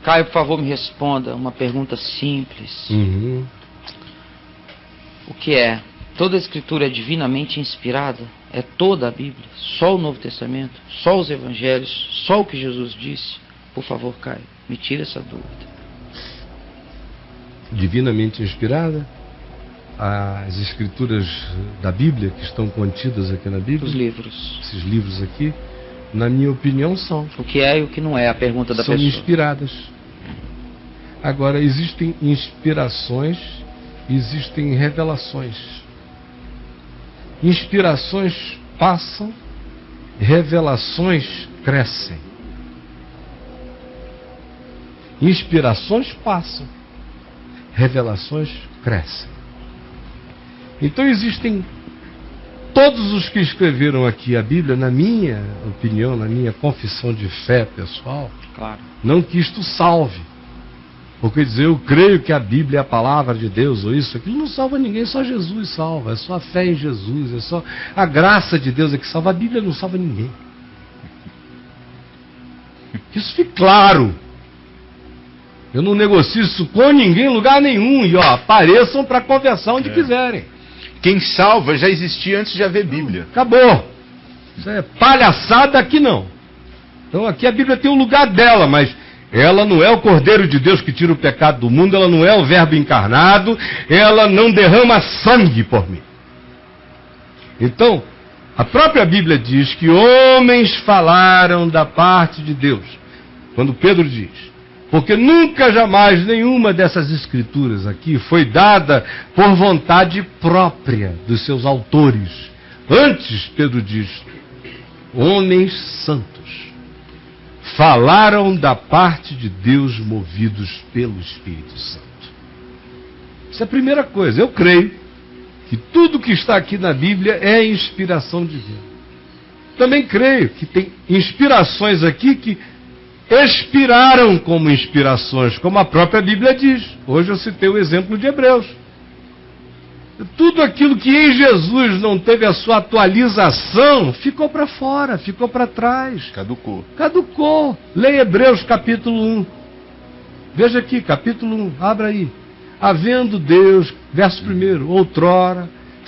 Caio, por favor, me responda uma pergunta simples. O que é? Toda a Escritura é divinamente inspirada? É toda a Bíblia? Só o Novo Testamento? Só os Evangelhos? Só o que Jesus disse? Por favor, Caio, me tira essa dúvida. Divinamente inspirada? As Escrituras da Bíblia que estão contidas aqui na Bíblia? Os livros. Esses livros aqui, na minha opinião, são. O que é e o que não é? A pergunta da pessoa. São inspiradas. Agora, existem inspirações, existem revelações. Inspirações passam, revelações crescem. Inspirações passam, revelações crescem. Então existem todos os que escreveram aqui a Bíblia, na minha opinião, na minha confissão de fé pessoal, claro, não que isto salve. Porque dizer eu creio que a Bíblia é a palavra de Deus, ou isso, aquilo não salva ninguém, só Jesus salva. É só a fé em Jesus, é só a graça de Deus é que salva. A Bíblia não salva ninguém. Que isso fique claro. Eu não negocio isso com ninguém em lugar nenhum. E ó, apareçam para conversar onde quiserem. Quem salva já existia antes de haver Bíblia. Acabou. Isso é palhaçada, aqui não. Então aqui a Bíblia tem o lugar dela, mas ela não é o Cordeiro de Deus que tira o pecado do mundo, ela não é o Verbo encarnado, ela não derrama sangue por mim. Então, a própria Bíblia diz que homens falaram da parte de Deus. Quando Pedro diz, porque nunca jamais nenhuma dessas escrituras aqui foi dada por vontade própria dos seus autores. Antes, Pedro diz, homens santos falaram da parte de Deus movidos pelo Espírito Santo. Isso é a primeira coisa. Eu creio que tudo que está aqui na Bíblia é inspiração divina. Também creio que tem inspirações aqui que expiraram como inspirações, como a própria Bíblia diz. Hoje eu citei o exemplo de Hebreus. Tudo aquilo que em Jesus não teve a sua atualização, ficou para fora, ficou para trás. Caducou. Leia Hebreus capítulo 1. Veja aqui, capítulo 1, abra aí. Havendo Deus, verso 1, outrora,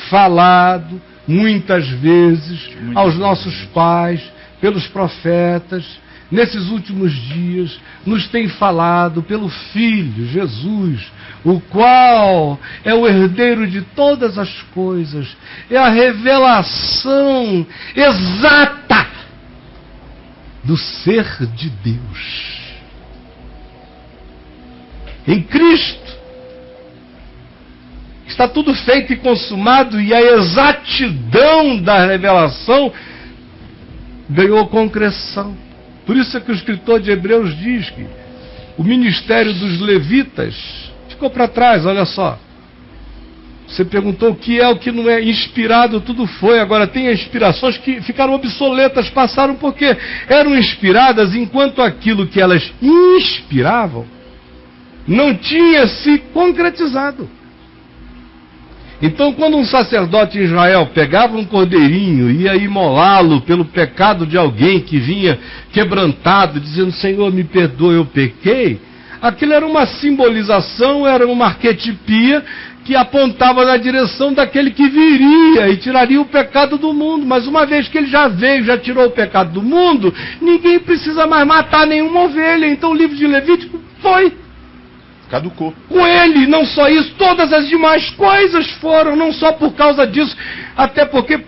falado, muitas vezes, aos nossos pais, pelos profetas, nesses últimos dias, nos tem falado pelo Filho, Jesus, o qual é o herdeiro de todas as coisas, é a revelação exata do ser de Deus. Em Cristo está tudo feito e consumado, e a exatidão da revelação ganhou concreção. Por isso é que o escritor de Hebreus diz que o ministério dos levitas ficou para trás, olha só. Você perguntou o que é, o que não é. Inspirado tudo foi, agora tem inspirações que ficaram obsoletas, passaram porque eram inspiradas enquanto aquilo que elas inspiravam não tinha se concretizado. Então, quando um sacerdote em Israel pegava um cordeirinho e ia imolá-lo pelo pecado de alguém que vinha quebrantado, dizendo, Senhor, me perdoe, eu pequei, aquilo era uma simbolização, era uma arquetipia que apontava na direção daquele que viria e tiraria o pecado do mundo. Mas uma vez que ele já veio, já tirou o pecado do mundo, ninguém precisa mais matar nenhuma ovelha. Então o livro de Levítico caducou. Com ele, não só isso, todas as demais coisas foram, não só por causa disso, até porque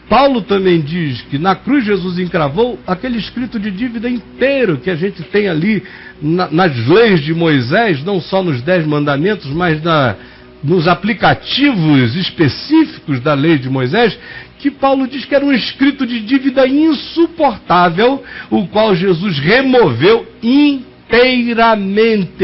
Paulo também diz que na cruz Jesus encravou aquele escrito de dívida inteiro que a gente tem ali nas leis de Moisés, não só nos 10 mandamentos, mas nos aplicativos específicos da lei de Moisés, que Paulo diz que era um escrito de dívida insuportável, o qual Jesus removeu inteiramente,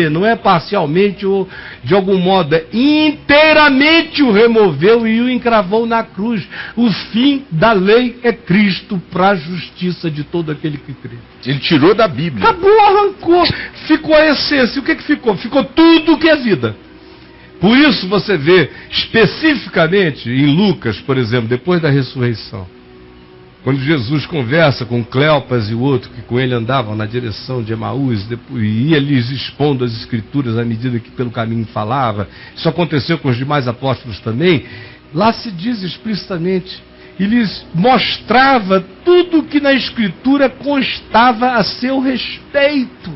não é parcialmente ou de algum modo, é inteiramente o removeu e o encravou na cruz. O fim da lei é Cristo para a justiça de todo aquele que crê. Ele tirou da Bíblia. Acabou, arrancou, ficou a essência. O que ficou? Ficou tudo que é vida. Por isso você vê especificamente em Lucas, por exemplo, depois da ressurreição, Quando Jesus conversa com Cleopas e o outro que com ele andavam na direção de Emaús, e ia lhes expondo as escrituras à medida que pelo caminho falava, isso aconteceu com os demais apóstolos também, lá se diz explicitamente, e lhes mostrava tudo o que na escritura constava a seu respeito.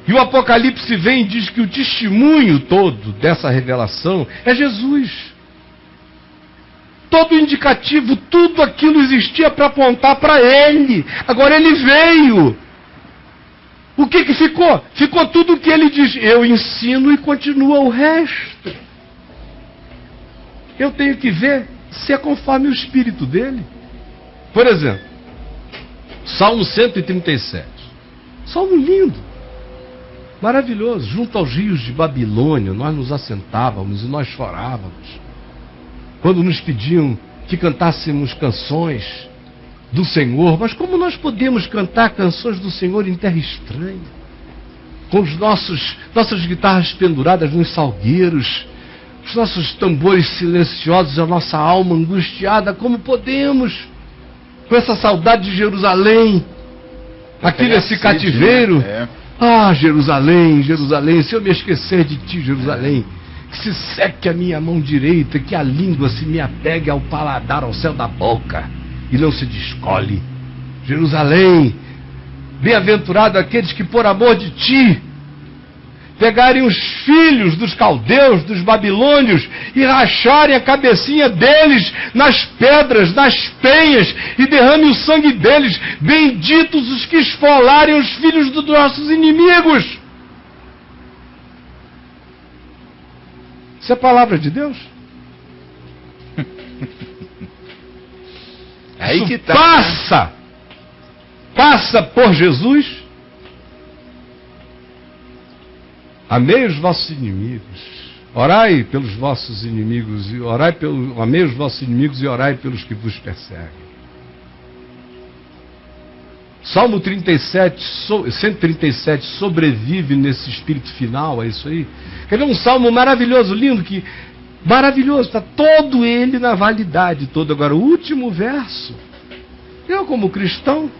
E o Apocalipse vem e diz que o testemunho todo dessa revelação é Jesus. Todo indicativo, tudo aquilo existia para apontar para ele. Agora ele veio. O que ficou? Ficou tudo o que ele diz. Eu ensino e continua o resto. Eu tenho que ver se é conforme o espírito dele. Por exemplo, Salmo 137. Salmo lindo. Maravilhoso. Junto aos rios de Babilônia, nós nos assentávamos e nós chorávamos. Quando nos pediam que cantássemos canções do Senhor, mas como nós podemos cantar canções do Senhor em terra estranha? Com os nossas guitarras penduradas nos salgueiros, os nossos tambores silenciosos, a nossa alma angustiada, como podemos? Com essa saudade de Jerusalém, aqui nesse cativeiro. Ah, Jerusalém, Jerusalém, se eu me esquecer de ti, Jerusalém, que se seque a minha mão direita, que a língua se me apegue ao paladar, ao céu da boca, e não se descole. Jerusalém, bem-aventurado aqueles que por amor de ti pegarem os filhos dos caldeus, dos babilônios, e racharem a cabecinha deles nas pedras, nas penhas, e derramem o sangue deles. Benditos os que esfolarem os filhos dos nossos inimigos. Isso é palavra de Deus? Aí isso que tá. Passa por Jesus. Amei os vossos inimigos. Orai pelos vossos inimigos e amei os vossos inimigos e orai pelos que vos perseguem. Salmo 137 sobrevive nesse espírito final, é isso aí. Quer ver um salmo maravilhoso, lindo, maravilhoso, está todo ele na validade toda. Agora, o último verso, eu como cristão,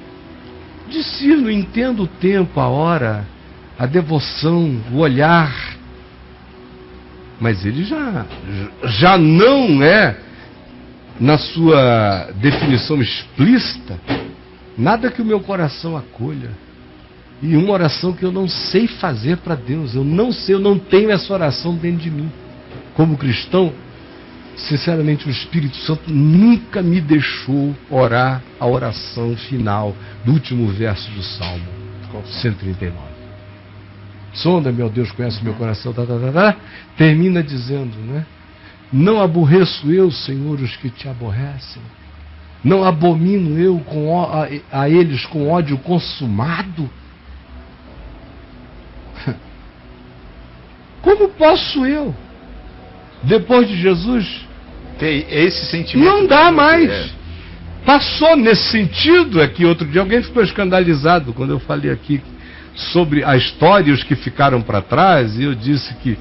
discerno, entendo o tempo, a hora, a devoção, o olhar, mas ele já não é, na sua definição explícita, nada que o meu coração acolha. E uma oração que eu não sei fazer para Deus. Eu não tenho essa oração dentro de mim. Como cristão, sinceramente, o Espírito Santo nunca me deixou orar a oração final do último verso do Salmo 139. Sonda, meu Deus, conhece o meu coração. Termina dizendo, né? Não aborreço eu, Senhor, os que te aborrecem. Não abomino eu a eles com ódio consumado? Como posso eu, depois de Jesus, ter esse sentimento? Não dá mais. Passou nesse sentido. É que outro dia alguém ficou escandalizado quando eu falei aqui sobre a história e os que ficaram para trás, e eu disse que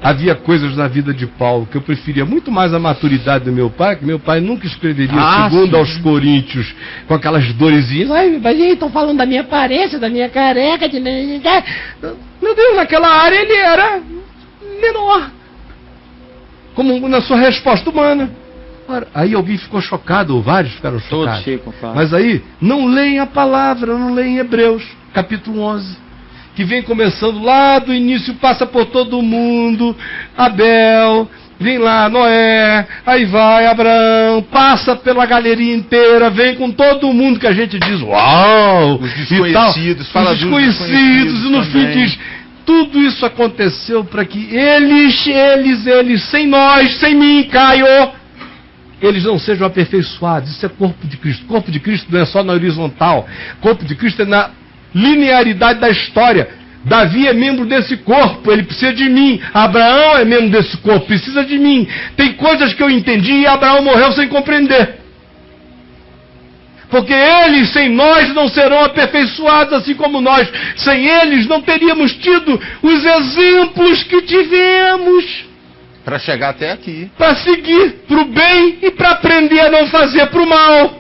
havia coisas na vida de Paulo que eu preferia muito mais a maturidade do meu pai, que meu pai nunca escreveria segundo aos Coríntios, com aquelas dorezinhas. Ai, mas estão falando da minha aparência, da minha careca, de... Meu Deus, naquela área ele era menor, como na sua resposta humana. Aí alguém ficou chocado, ou vários ficaram chocados. Mas aí, não leem a palavra, não leem Hebreus, capítulo 11. Que vem começando lá do início, passa por todo mundo, Abel, vem lá Noé, aí vai Abraão, passa pela galeria inteira, vem com todo mundo que a gente diz, uau! Os desconhecidos, fala dos desconhecidos, e no fim diz, tudo isso aconteceu para que eles, sem nós, sem mim, Caio, eles não sejam aperfeiçoados. Isso é corpo de Cristo. Corpo de Cristo não é só na horizontal, corpo de Cristo é na linearidade da história. Davi é membro desse corpo, ele precisa de mim. Abraão é membro desse corpo, precisa de mim. Tem coisas que eu entendi e Abraão morreu sem compreender. Porque eles sem nós não serão aperfeiçoados, assim como nós sem eles não teríamos tido os exemplos que tivemos. Para chegar até aqui. Para seguir para o bem e para aprender a não fazer para o mal.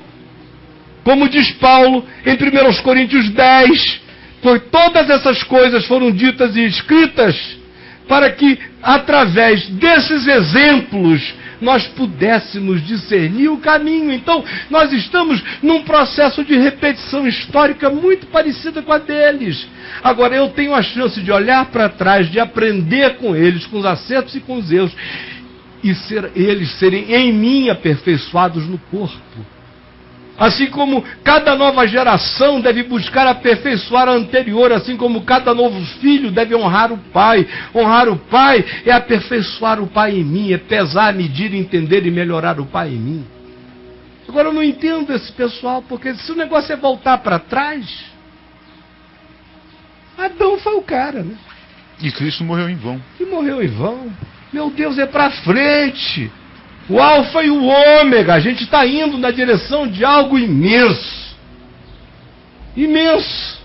Como diz Paulo em 1 Coríntios 10, pois todas essas coisas foram ditas e escritas para que, através desses exemplos, nós pudéssemos discernir o caminho. Então, nós estamos num processo de repetição histórica muito parecida com a deles. Agora, eu tenho a chance de olhar para trás, de aprender com eles, com os acertos e com os erros, e eles serem em mim aperfeiçoados no corpo. Assim como cada nova geração deve buscar aperfeiçoar a anterior, assim como cada novo filho deve honrar o pai. Honrar o pai é aperfeiçoar o pai em mim, é pesar, medir, entender e melhorar o pai em mim. Agora eu não entendo esse pessoal, porque se o negócio é voltar para trás, Adão foi o cara, né? E Cristo morreu em vão. E morreu em vão. Meu Deus, é para frente. O alfa e o ômega, a gente está indo na direção de algo imenso. Imenso.